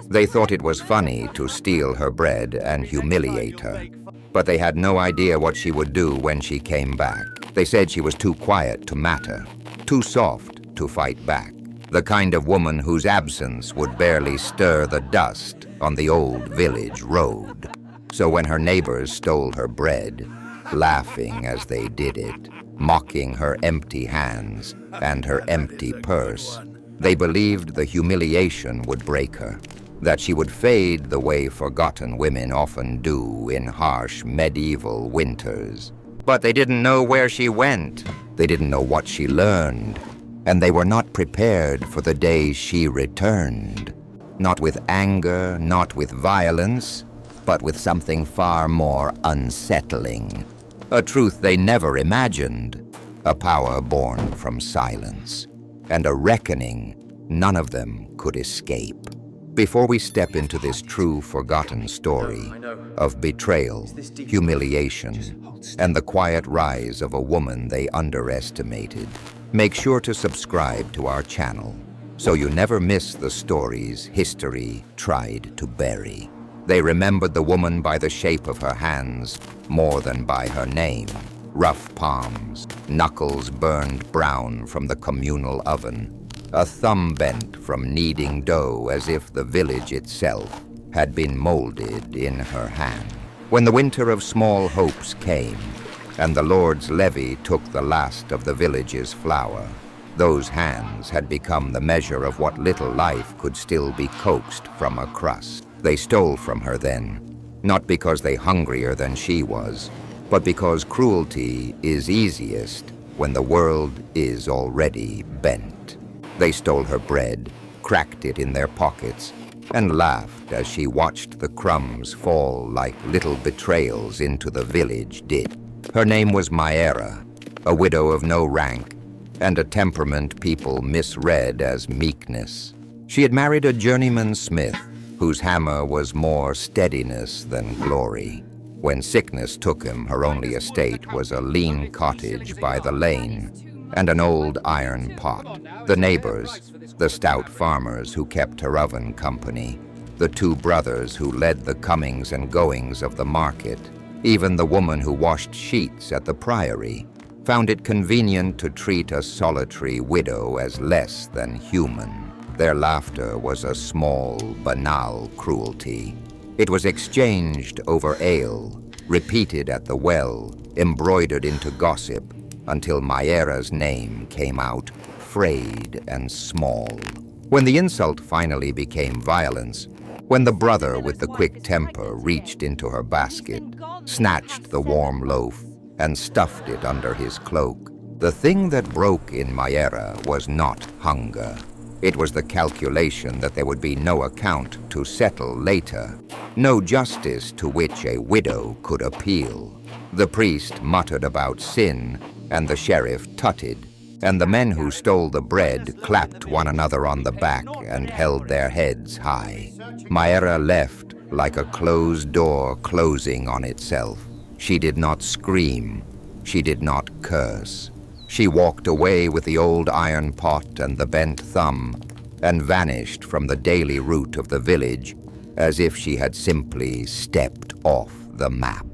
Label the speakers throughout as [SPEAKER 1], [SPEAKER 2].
[SPEAKER 1] They thought it was funny to steal her bread and humiliate her, but they had no idea what she would do when she came back. They said she was too quiet to matter, too soft to fight back, the kind of woman whose absence would barely stir the dust on the old village road. So when her neighbors stole her bread, laughing as they did it, mocking her empty hands and her empty purse, they believed the humiliation would break her, that she would fade the way forgotten women often do in harsh medieval winters. But they didn't know where she went. They didn't know what she learned. And they were not prepared for the day she returned. Not with anger, not with violence, but with something far more unsettling. A truth they never imagined, a power born from silence, and a reckoning none of them could escape. Before we step into this true forgotten story of betrayal, humiliation, and the quiet rise of a woman they underestimated, make sure to subscribe to our channel so you never miss the stories history tried to bury. They remembered the woman by the shape of her hands more than by her name. Rough palms, knuckles burned brown from the communal oven, a thumb bent from kneading dough as if the village itself had been molded in her hand. When the winter of small hopes came, and the Lord's levy took the last of the village's flour, those hands had become the measure of what little life could still be coaxed from a crust. They stole from her then, not because they hungrier than she was, but because cruelty is easiest when the world is already bent. They stole her bread, cracked it in their pockets, and laughed as she watched the crumbs fall like little betrayals into the village ditch. Her name was Maera, a widow of no rank, and a temperament people misread as meekness. She had married a journeyman smith, whose hammer was more steadiness than glory. When sickness took him, her only estate was a lean cottage by the lane and an old iron pot. The neighbors, the stout farmers who kept her oven company, the two brothers who led the comings and goings of the market, even the woman who washed sheets at the priory, found it convenient to treat a solitary widow as less than human. Their laughter was a small, banal cruelty. It was exchanged over ale, repeated at the well, embroidered into gossip, until Maera's name came out, frayed and small. When the insult finally became violence, when the brother with the quick temper reached into her basket, snatched the warm loaf, and stuffed it under his cloak, the thing that broke in Maera was not hunger. It was the calculation that there would be no account to settle later, no justice to which a widow could appeal. The priest muttered about sin, and the sheriff tutted, and the men who stole the bread clapped one another on the back and held their heads high. Maera left like a closed door closing on itself. She did not scream. She did not curse. She walked away with the old iron pot and the bent thumb, and vanished from the daily route of the village as if she had simply stepped off the map.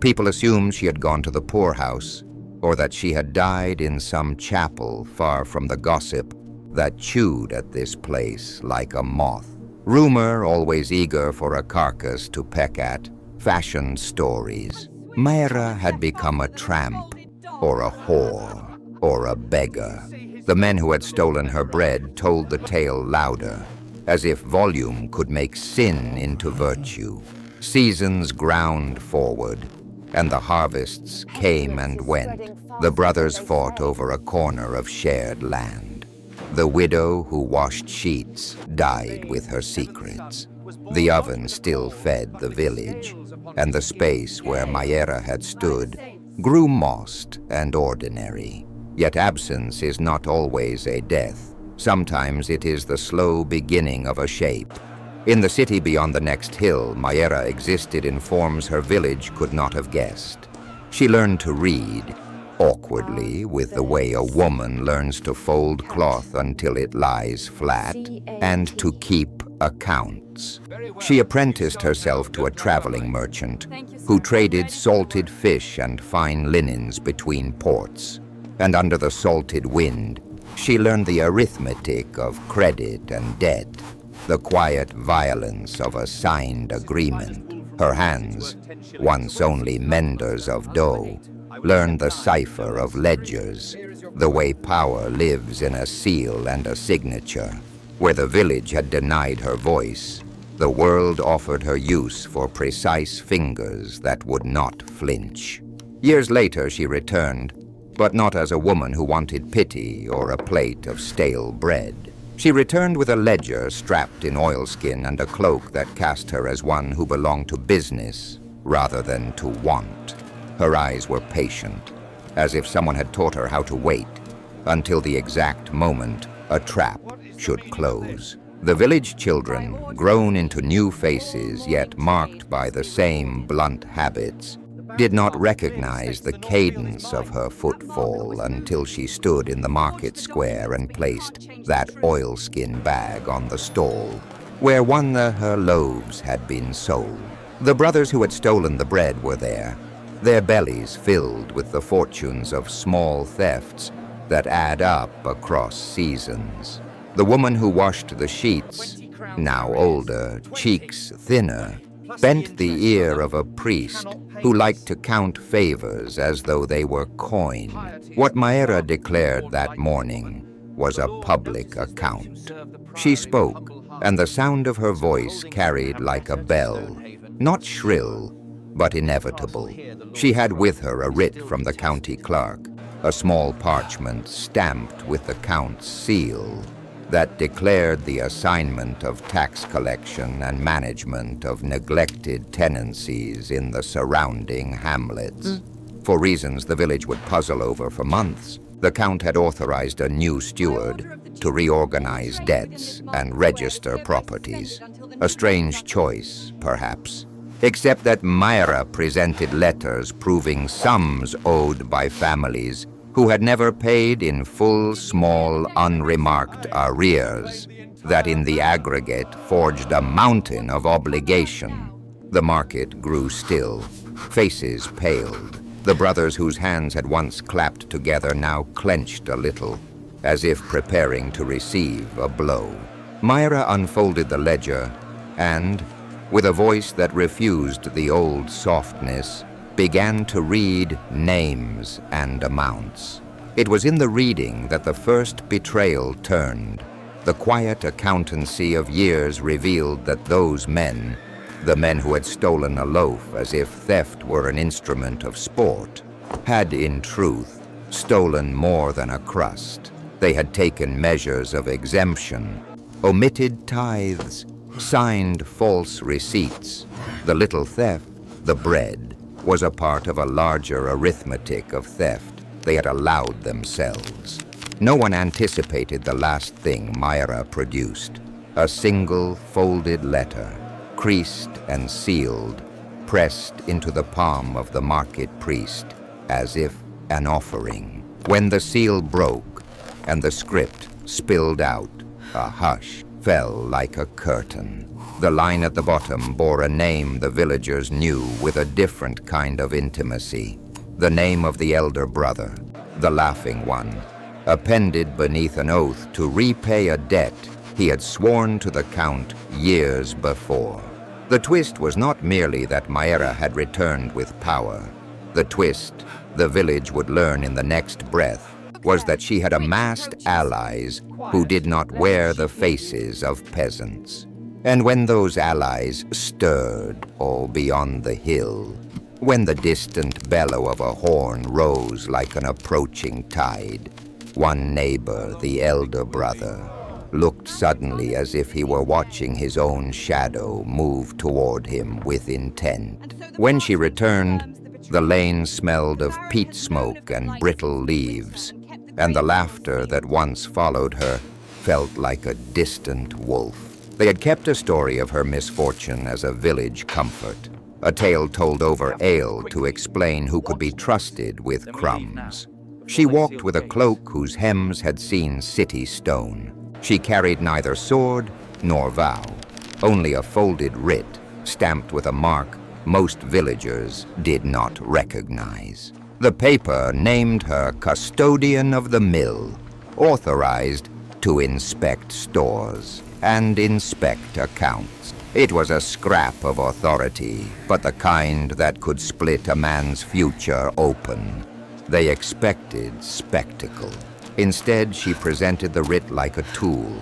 [SPEAKER 1] People assumed she had gone to the poorhouse, or that she had died in some chapel far from the gossip that chewed at this place like a moth. Rumor, always eager for a carcass to peck at, fashioned stories. Maera had become a tramp, or a whore, or a beggar. The men who had stolen her bread told the tale louder, as if volume could make sin into virtue. Seasons ground forward, and the harvests came and went. The brothers fought over a corner of shared land. The widow who washed sheets died with her secrets. The oven still fed the village, and the space where Maera had stood grew mossed and ordinary. Yet absence is not always a death. Sometimes it is the slow beginning of a shape. In the city beyond the next hill, Maera existed in forms her village could not have guessed. She learned to read, awkwardly with the way a woman learns to fold cloth until it lies flat, and to keep accounts. She apprenticed herself to a traveling merchant who traded salted fish and fine linens between ports. And under the salted wind, she learned the arithmetic of credit and debt, the quiet violence of a signed agreement. Her hands, once only menders of dough, learned the cipher of ledgers, the way power lives in a seal and a signature. Where the village had denied her voice, the world offered her use for precise fingers that would not flinch. Years later she returned, but not as a woman who wanted pity or a plate of stale bread. She returned with a ledger strapped in oilskin and a cloak that cast her as one who belonged to business rather than to want. Her eyes were patient, as if someone had taught her how to wait until the exact moment a trap should close. The village children, grown into new faces yet marked by the same blunt habits, did not recognize the cadence of her footfall until she stood in the market square and placed that oilskin bag on the stall where one of her loaves had been sold. The brothers who had stolen the bread were there, their bellies filled with the fortunes of small thefts that add up across seasons. The woman who washed the sheets, now older, cheeks thinner, bent the ear of a priest who liked to count favors as though they were coin. What Mayra declared that morning was a public account. She spoke, and the sound of her voice carried like a bell, not shrill, but inevitable. She had with her a writ from the county clerk, a small parchment stamped with the count's seal that declared the assignment of tax collection and management of neglected tenancies in the surrounding hamlets. For reasons the village would puzzle over for months, the count had authorized a new steward to reorganize debts and register properties. A strange choice, perhaps, except that Mayra presented letters proving sums owed by families who had never paid in full, small, unremarked arrears that in the aggregate forged a mountain of obligation. The market grew still. Faces paled. The brothers whose hands had once clapped together now clenched a little, as if preparing to receive a blow. Mayra unfolded the ledger and, with a voice that refused the old softness, began to read names and amounts. It was in the reading that the first betrayal turned. The quiet accountancy of years revealed that those men, the men who had stolen a loaf as if theft were an instrument of sport, had in truth stolen more than a crust. They had taken measures of exemption, omitted tithes, signed false receipts. The little theft, the bread, was a part of a larger arithmetic of theft they had allowed themselves. No one anticipated the last thing Mayra produced, a single folded letter, creased and sealed, pressed into the palm of the market priest as if an offering. When the seal broke and the script spilled out, a hush fell like a curtain. The line at the bottom bore a name the villagers knew with a different kind of intimacy. The name of the elder brother, the laughing one, appended beneath an oath to repay a debt he had sworn to the count years before. The twist was not merely that Mayra had returned with power. The twist, the village would learn in the next breath, was that she had amassed allies who did not wear the faces of peasants. And when those allies stirred all beyond the hill, when the distant bellow of a horn rose like an approaching tide, one neighbor, the elder brother, looked suddenly as if he were watching his own shadow move toward him with intent. When she returned, the lane smelled of peat smoke and brittle leaves, and the laughter that once followed her felt like a distant wolf. They had kept a story of her misfortune as a village comfort, a tale told over ale to explain who could be trusted with crumbs. She walked with a cloak whose hems had seen city stone. She carried neither sword nor vow, only a folded writ stamped with a mark most villagers did not recognize. The paper named her custodian of the mill, authorized to inspect stores and inspect accounts. It was a scrap of authority, but the kind that could split a man's future open. They expected spectacle. Instead, she presented the writ like a tool,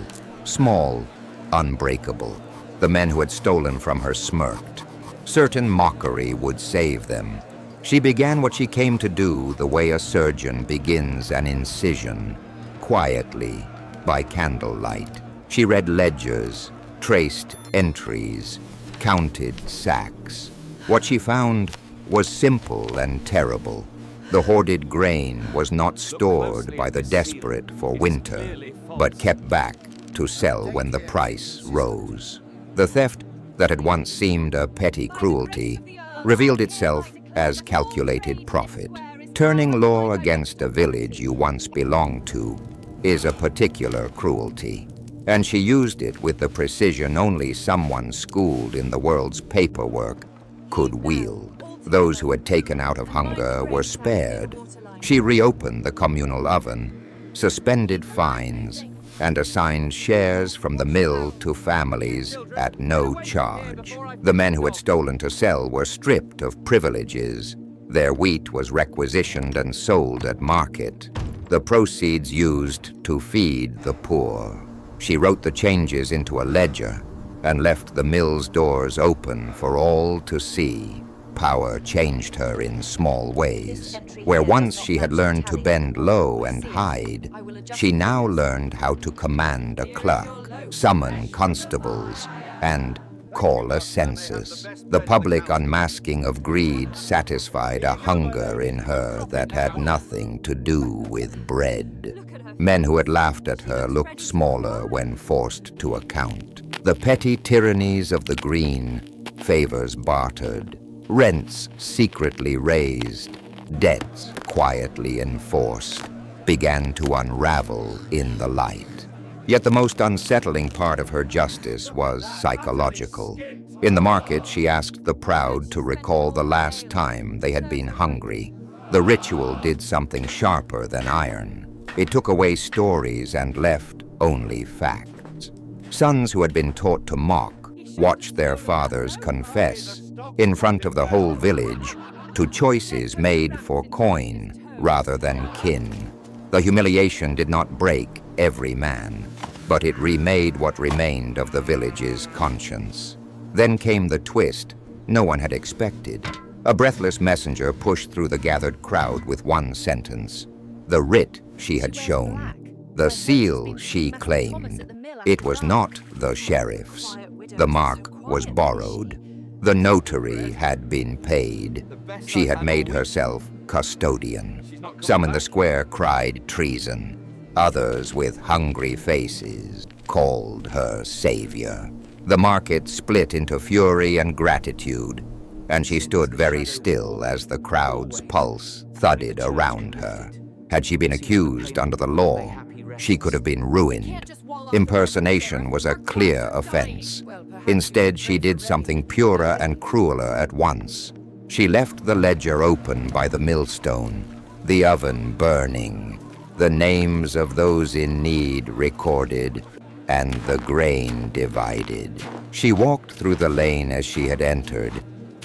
[SPEAKER 1] small, unbreakable. The men who had stolen from her smirked. Certain mockery would save them. She began what she came to do the way a surgeon begins an incision, quietly, by candlelight. She read ledgers, traced entries, counted sacks. What she found was simple and terrible. The hoarded grain was not stored by the desperate for winter, but kept back to sell when the price rose. The theft that had once seemed a petty cruelty revealed itself as calculated profit. Turning law against a village you once belonged to is a particular cruelty, and she used it with the precision only someone schooled in the world's paperwork could wield. Those who had taken out of hunger were spared. She reopened the communal oven, suspended fines, and assigned shares from the mill to families at no charge. The men who had stolen to sell were stripped of privileges. Their wheat was requisitioned and sold at market, the proceeds used to feed the poor. She wrote the changes into a ledger and left the mill's doors open for all to see. Power changed her in small ways. Where once she had learned to bend low and hide, she now learned how to command a clerk, summon constables, and call a census. The public unmasking of greed satisfied a hunger in her that had nothing to do with bread. Men who had laughed at her looked smaller when forced to account. The petty tyrannies of the green, favors bartered, rents secretly raised, debts quietly enforced, began to unravel in the light. Yet the most unsettling part of her justice was psychological. In the market, she asked the proud to recall the last time they had been hungry. The ritual did something sharper than iron. It took away stories and left only facts. Sons who had been taught to mock watched their fathers confess in front of the whole village to choices made for coin rather than kin. The humiliation did not break every man, but it remade what remained of the village's conscience. Then came the twist no one had expected. A breathless messenger pushed through the gathered crowd with one sentence. The writ she had shown, the seal she claimed. It was not the sheriff's. The mark was borrowed. The notary had been paid. She had made herself custodian. Some in the square cried treason. Others, with hungry faces, called her savior. The market split into fury and gratitude, and she stood very still as the crowd's pulse thudded around her. Had she been accused under the law, she could have been ruined. Impersonation was a clear offense. Instead, she did something purer and crueler at once. She left the ledger open by the millstone, the oven burning, the names of those in need recorded, and the grain divided. She walked through the lane as she had entered,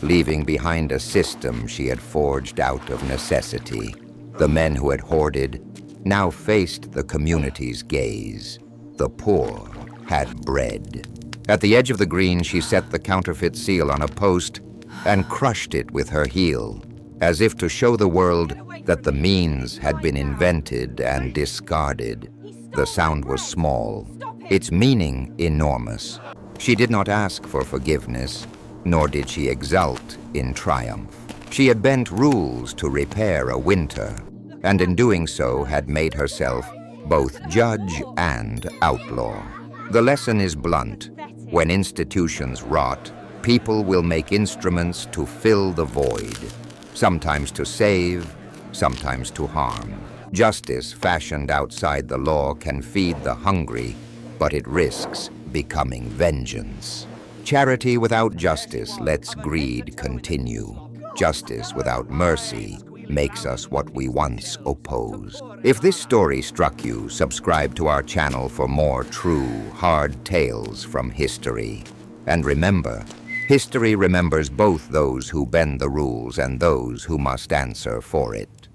[SPEAKER 1] leaving behind a system she had forged out of necessity. The men who had hoarded now faced the community's gaze. The poor had bread. At the edge of the green, she set the counterfeit seal on a post and crushed it with her heel, as if to show the world that the means had been invented and discarded. The sound was small, its meaning enormous. She did not ask for forgiveness, nor did she exult in triumph. She had bent rules to repair a winter, and in doing so had made herself both judge and outlaw. The lesson is blunt. When institutions rot, People will make instruments to fill the void, sometimes to save, sometimes to harm. Justice fashioned outside the law can feed the hungry, but it risks becoming vengeance. Charity without justice lets greed continue. Justice without mercy makes us what we once opposed. If this story struck you, subscribe to our channel for more true, hard tales from history. And remember, history remembers both those who bend the rules and those who must answer for it.